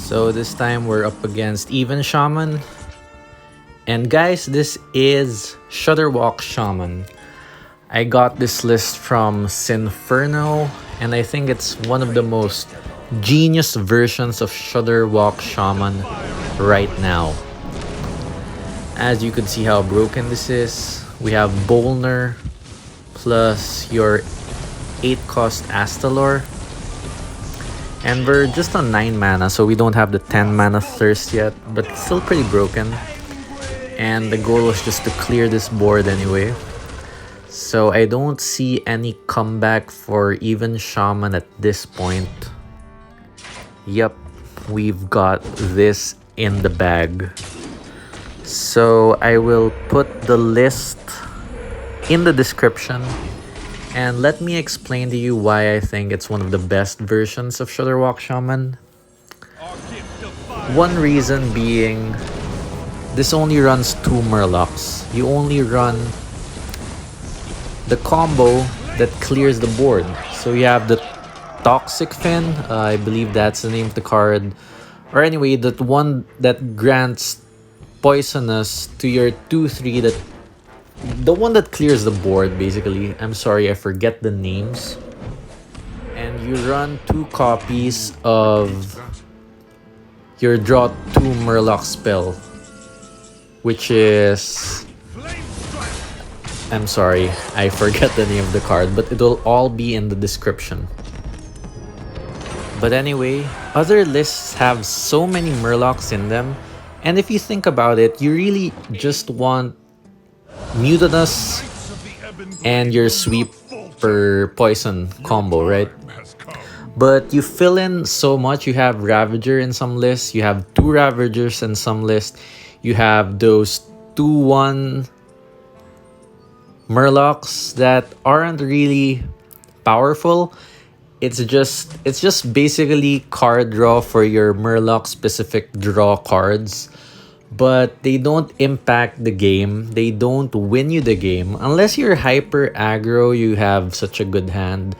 So this time we're up against Even Shaman. And guys, this is Shudderwock Shaman. I got this list from Sinferno, and I think it's one of the most genius versions of Shudderwock Shaman right now. As you can see how broken this is. We have Bolner plus your 8-cost Astalor. And we're just on 9 mana, so we don't have the 10 mana Thirst yet, but it's still pretty broken. And the goal was just to clear this board anyway. So I don't see any comeback for Even Shaman at this point. Yep, we've got this in the bag. So I will put the list in the description. And let me explain to you why I think it's one of the best versions of Shudderwock Shaman. One reason being, this only runs 2 Murlocs. You only run the combo that clears the board. So you have the Toxfin, I believe that's the name of the card. Or anyway, that one that grants poisonous to your 2/3, that the one that clears the board basically. I'm sorry, I forget the names. And you run 2 copies of your draw 2 Murloc spell, which is, I'm sorry, I forget the name of the card, but it'll all be in the description. But anyway, other lists have so many Murlocs in them, and if you think about it, you really just want Mutinous and your sweep per poison combo, right? But you fill in so much. You have Ravager in some lists, you have 2 Ravagers in some lists, you have those 2/1 Murlocs that aren't really powerful. It's just basically card draw for your Murloc specific draw cards. But they don't impact the game. They don't win you the game. Unless you're hyper aggro, you have such a good hand.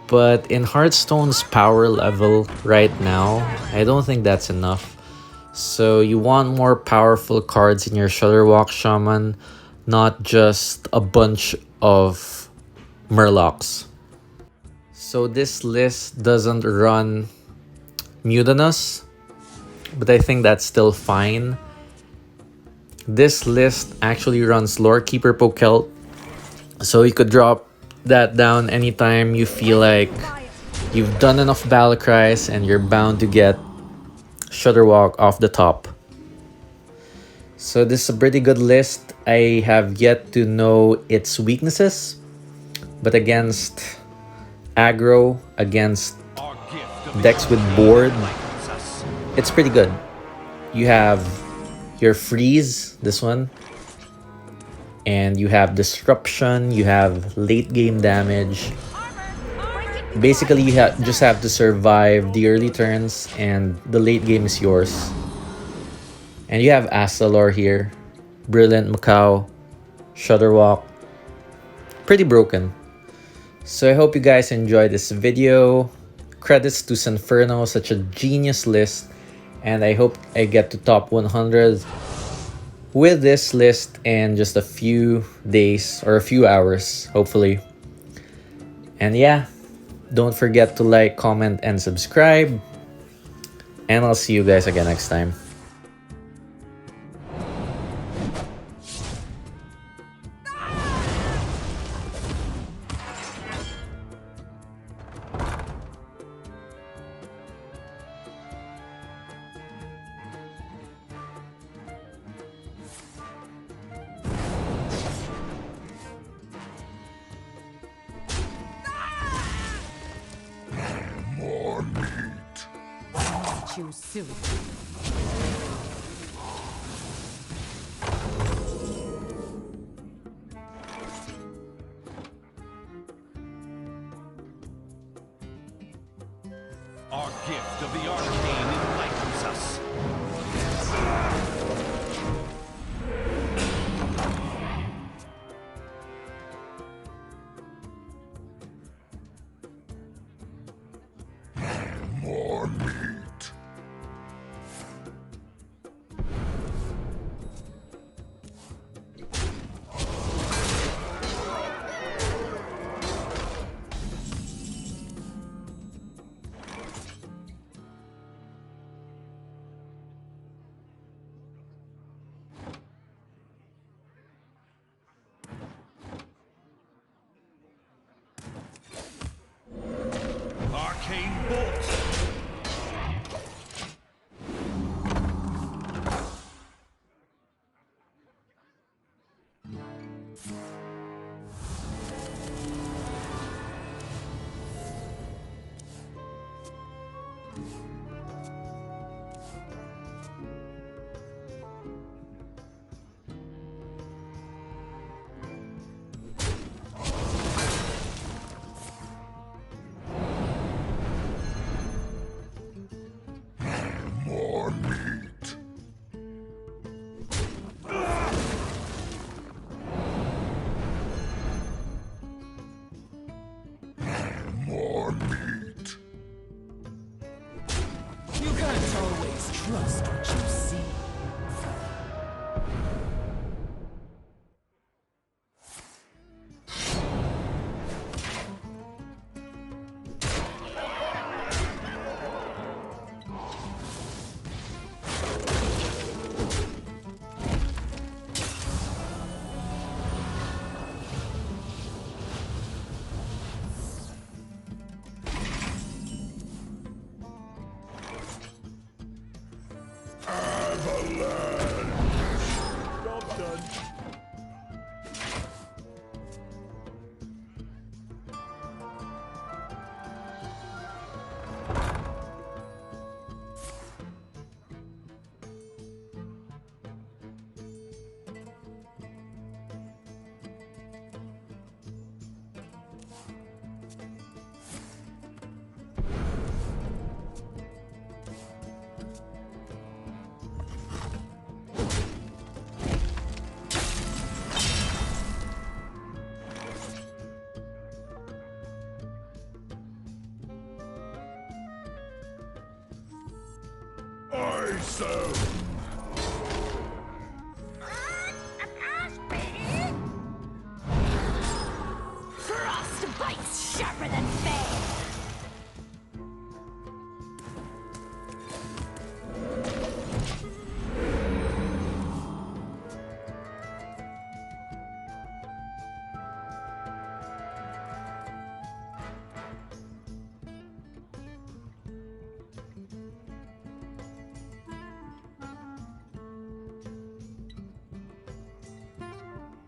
But in Hearthstone's power level right now, I don't think that's enough. So you want more powerful cards in your Shudderwock Shaman, not just a bunch of Murlocs. So this list doesn't run Mutinous, but I think that's still fine. This list actually runs Lorekeeper Polkelt, so you could drop that down anytime you feel like you've done enough battle cries and you're bound to get Shudderwock off the top. So this is a pretty good list. I have yet to know its weaknesses, but against aggro, against decks with board, it's pretty good. You have your freeze, this one, and you have disruption, you have late game damage. Basically, you just have to survive the early turns and the late game is yours. And you have Astalor here, brilliant Macaw, Shudderwock, pretty broken. So I hope you guys enjoyed this video. Credits to Sinferno, such a genius list. And I hope I get to top 100 with this list in just a few days or a few hours, hopefully. And yeah, don't forget to like, comment, and subscribe. And I'll see you guys again next time. You soon. Our gift of the arcane enlightens us. More meat. Can't always trust what you see. Frostbite's sharper than bane.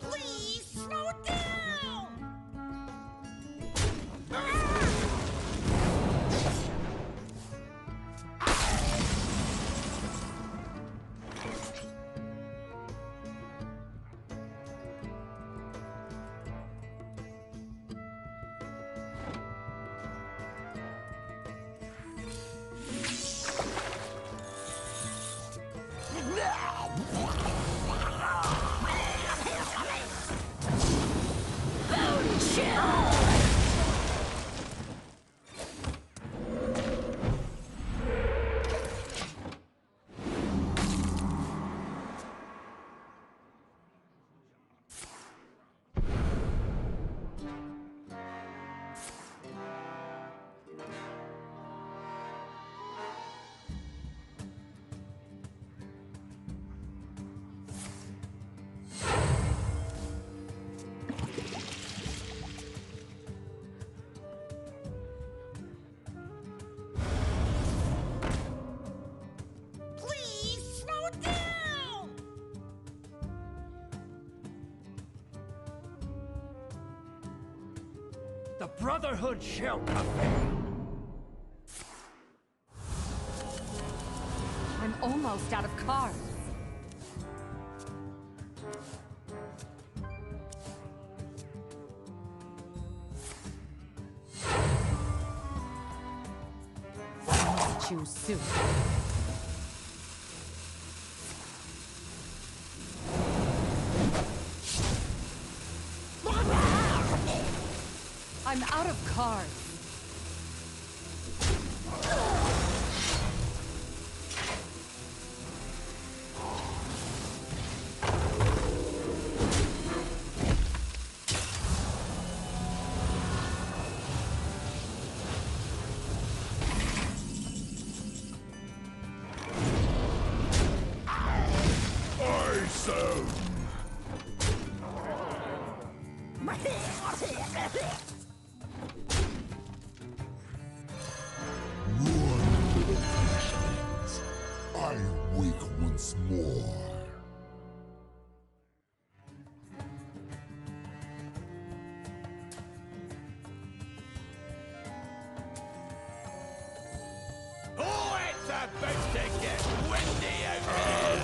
Please slow down. Windchill. Please slow down. The Brotherhood shall prevail. I'm almost out of cards. I must choose soon. I'm out of cards. I wake once more. Oh, it's about to get windy out here.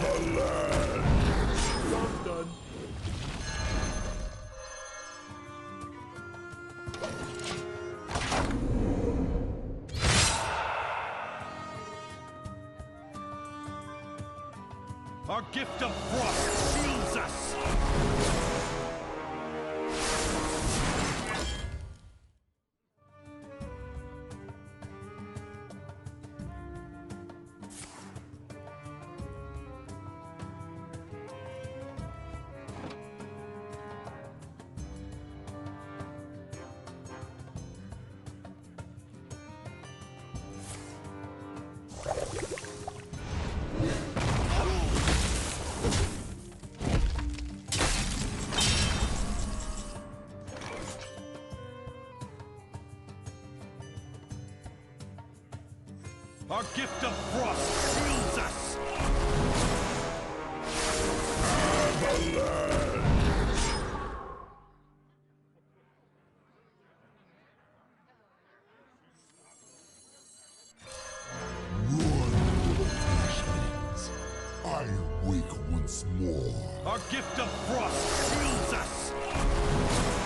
Our gift of frost shields us. Our gift of frost shields us! I wake once more. Our gift of frost shields us!